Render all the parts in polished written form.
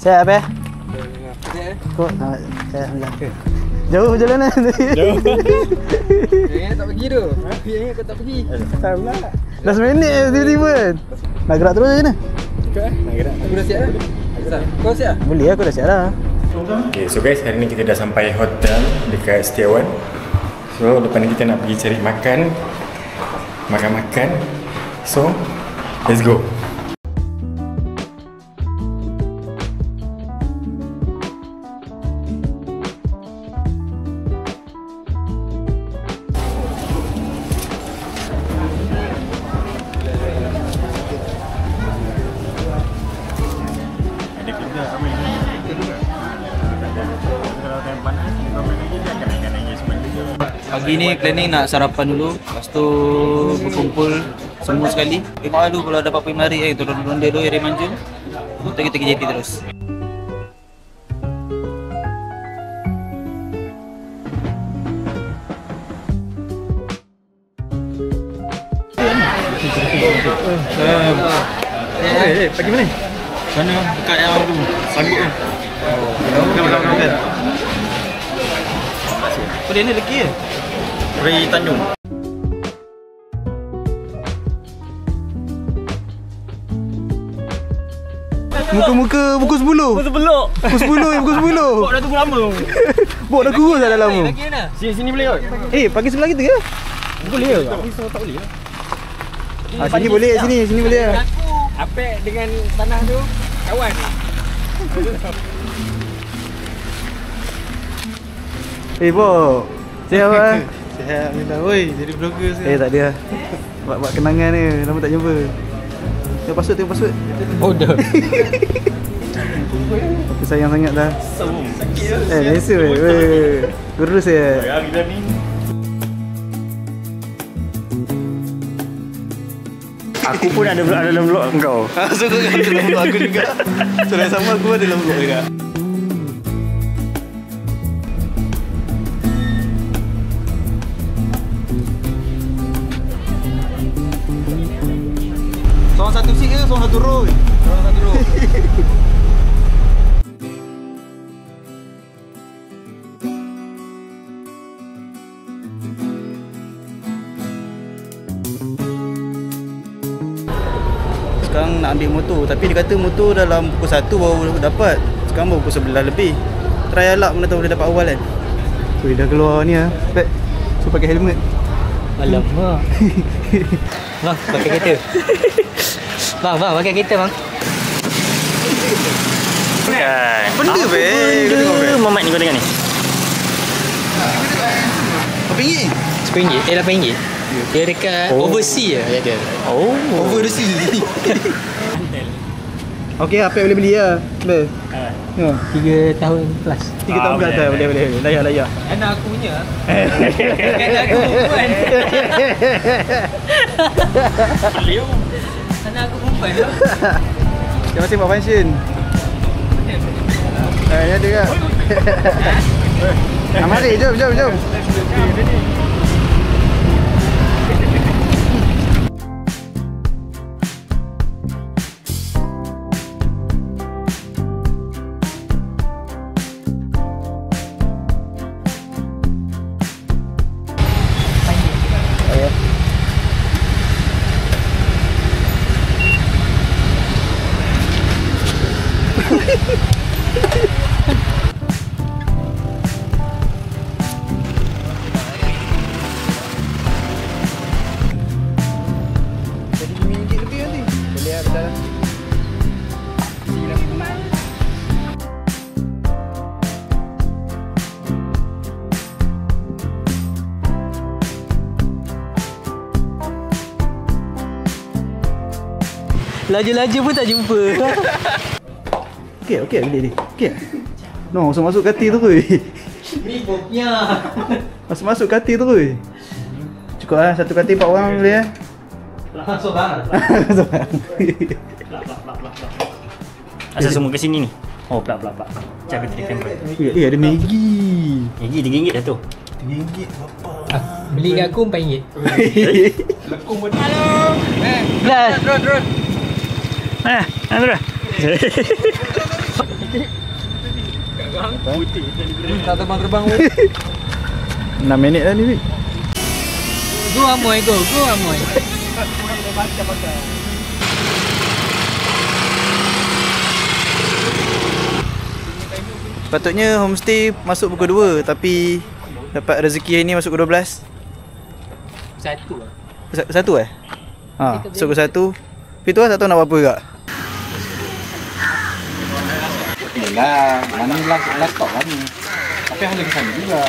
Siap apa? Kok saya jauh perjalanan. Jauh. Yang tak pergi tu. Yang kau tak pergi. Tak pula. Dah 10 minit tiba-tiba. Nak gerak terus je ni. Ikut nak gerak. Aku dah siap dah. Kau siap? Boleh aku dah siap dah. Okay, so guys, hari ni kita dah sampai hotel dekat Setiawan. So, lepas ni kita nak pergi cari makan. Makan-makan. So, let's go. Pagi ni planning nak sarapan dulu. Lepas tu berkumpul semua sekali. Tengok dulu kalau ada apa-apa yang menarik turun ronda dulu area Manjung. Lepas kita ke JT terus. Pergi mana? Sana dekat yang tu. Sanggup tu. Makan. Apa dia ni lelaki ke? Ray Tanjung. Muka-muka pukul 10. Pukul 10 yang pukul 10. Kau dah tunggu lama. Bok dah kurus dah lama. Lagi mana? Sini boleh kot? Pagi sebelah kita ke? Boleh ke? Aku risau tak boleh lah. Sini boleh, sini boleh. Aku Apek dengan tanah tu kawan. Bok. Sihat ah. Sihat minta oi jadi vlogger sekarang. Tak ada. Buat kenangan ni, lama tak jumpa. Tengok password. Oh dah. Aku sayang sangat dah. Sakit ke? Biasa weh. Kurus ya. Hari dah ni. Aku pun ada dalam vlog kau. So kau ada dalam vlog aku juga. Sudah sama aku ada dalam vlog juga. Seorang satu seat ke seorang satu row? Orang satu row. Sekarang nak ambil motor, tapi dia kata motor dalam pukul 1 baru dapat. Sekarang baru pukul 11 lebih. Try alak mana tahu boleh dapat awal kan. So dah keluar ni lah. Back. So pakai helmet. Alamak. Bang, pakai kereta. Bang, pakai kereta bang. Bukan. Benda be. Mamat ni kau dengar ni. Berapa ringgit? RM10, RM8. Dia dekat overseas je dia. Oh. Over the sea. Okey, apa yang boleh beli lah. Boleh. Ha. 3 tahun plus. 3 tahun ke atas boleh. Layak. Anak aku punya. Anak aku perempuan. Anak aku perempuan tu. Terima kasih buat function. Ni ada tak? Mari, jom. Jadi RM5 lebih nanti. Boleh lah dah. Laju-laju pun tak jumpa. Okey boleh. Okey. No, masuk kati tu weh. Ni bopnya. Masuk kati tu weh. Cukup lah, satu kati 4 orang boleh eh. Langsung bang. Asal semua ke sini ni? Oh, plak. Cakap kita kamera. Ada Maggi. Maggi RM3 dah tu. RM3 berapa? Beli kat aku RM4. Lekung pun. Dah. Drone. Mana? Drone. Tak terbang-terbang pun. 6 minit dah ni, Wik. Go Amoy, go Amoy. Sepatutnya homestay masuk pukul 2 tapi dapat rezeki hari ni masuk pukul 12. Satu lah. Satu eh? Ha, masuk pukul 1. Tapi tu lah tak tahu nak buat apa juga. Yelah, mana ni last stop lah ni. Tapi yang lagi sana juga.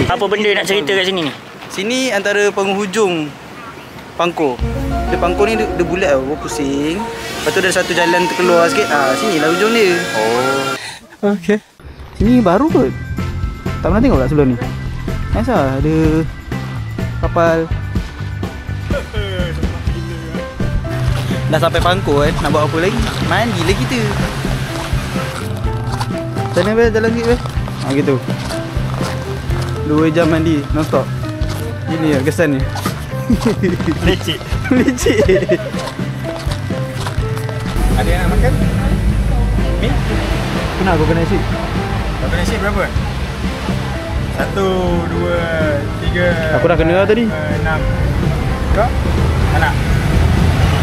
Apa benda nak cerita kat sini ni? Sini antara penghujung Pangkor. Dia Pangkor ni dia bulat tau, pusing. Lepas tu ada satu jalan terkeluar sikit. Sinilah hujung dia. Oh. Okey. Sini baru kot. Tak pernah tengok tak sebelum ni? Nice lah, ada kapal. Dah sampai Pangkor kan, nak buat apa lagi? Mandi lah kita. Sana Bel, jalan sikit Bel. Gitu. 2 jam mandi non-stop. Ini lah kesan ni. Lecik. Lecik. Ada yang nak makan? Mi? Kenapa aku kena nasi? Kau kena nasi berapa? 1, 2, 3. Aku dah kena lah tadi. 6. Kau? Anak?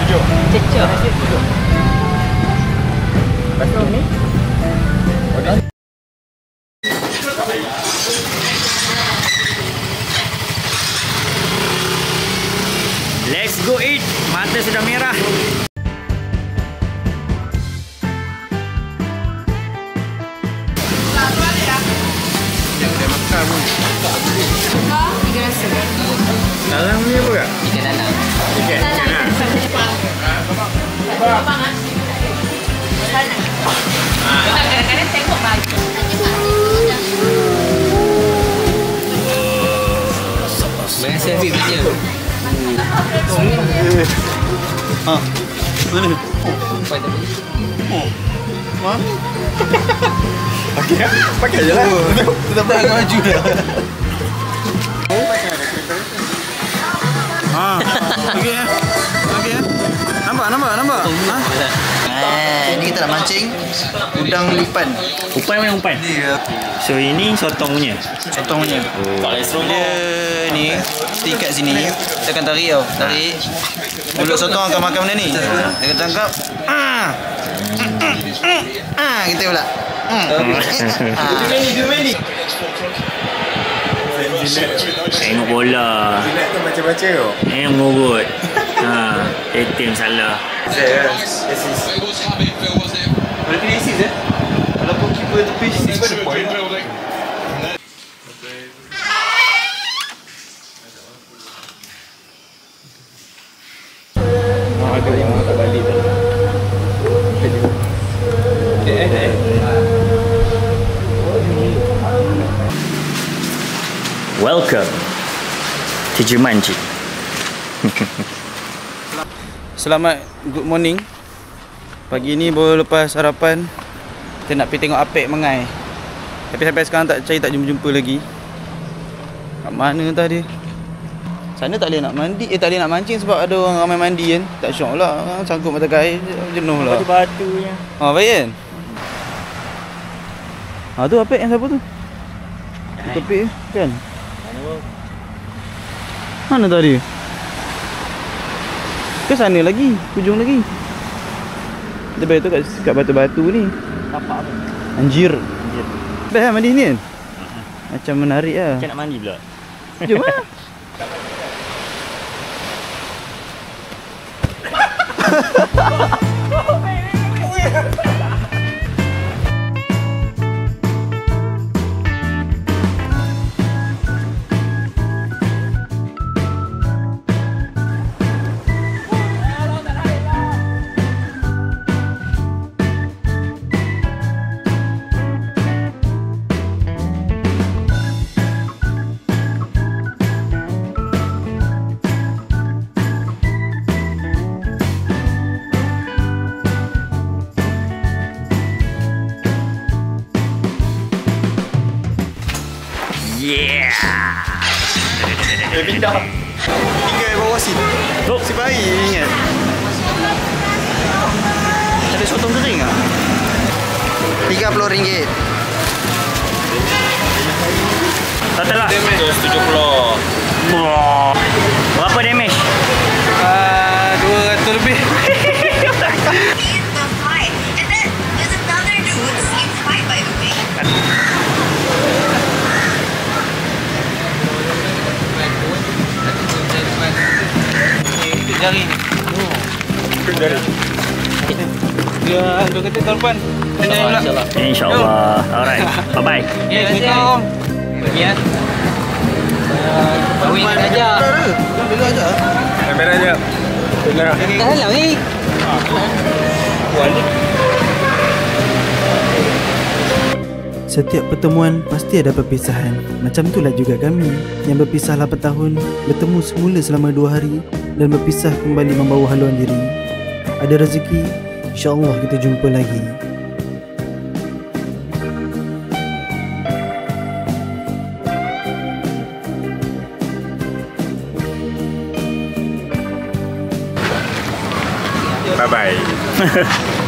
7. Cecah. Lepas tu mi? Let's go eat. Mata sudah merah. Dalam ni apa kak? Ikan dalam. Ikan lah. Kadang-kadang tengok baju. Banyak selfie punya. Mana? Sampai tak boleh. Pakai lah. Pakai je lah. Kita tak pakai baju dah. Okey eh. Okey eh. Nampak? Ni kita nak mancing udang lipan. Umpan mana umpan? So ini sotong punya. Sotong punya. Dia ni stick kat sini. Kita akan tarik tau. Tarik. Mulut sotong akan makan benda ni. Dia akan tangkap. Kita pula. Tengok bola. Jilat tu baca-baca tu. Yang ngurut. ATM salah. Boleh kena isi je. Walaupun keeper tepi simpan the point. Ada orang tak balik dah. Welcome to Jumanji. Selamat good morning. Pagi ni baru lepas sarapan. Kita nak pergi tengok Apek Mengai. Tapi sampai sekarang tak jumpa lagi. Kat mana entah dia. Sana tak boleh nak mandi. Tak boleh nak mancing sebab ada orang ramai mandi kan. Tak syok lah. Sangkut mata kail. Jenuh lah. Batu-batunya. Baik kan? Tu Apek yang siapa tu? Tepi kan? Mana tadi? Ke sana lagi, hujung lagi. Dia bayar tu kat batu-batu ni. Tapak apa? Anjir. Best lah mandi ni kan? Macam menarik lah. Macam nak mandi pula. Jom lah. Pindah. Tinggal bawah sini. Si bayi ingat. Ada sotong kering ah? RM30. Total lah. 170. Berapa damage? 200 lebih. the fight. And then there's another dude seeing fight by the way. Itu jari ni. Dia kata tuan-tuan. InsyaAllah. InsyaAllah. Alright. Bye-bye. Ya, Assalamualaikum. Ya. Kawin aja. Bila aja. Kamera aja. Benar. Dah halau ni. Setiap pertemuan pasti ada perpisahan. Macam itulah juga kami yang berpisah 8 tahun, bertemu semula selama 2 hari dan berpisah kembali membawa haluan diri. Ada rezeki, insya-Allah kita jumpa lagi. Bye bye.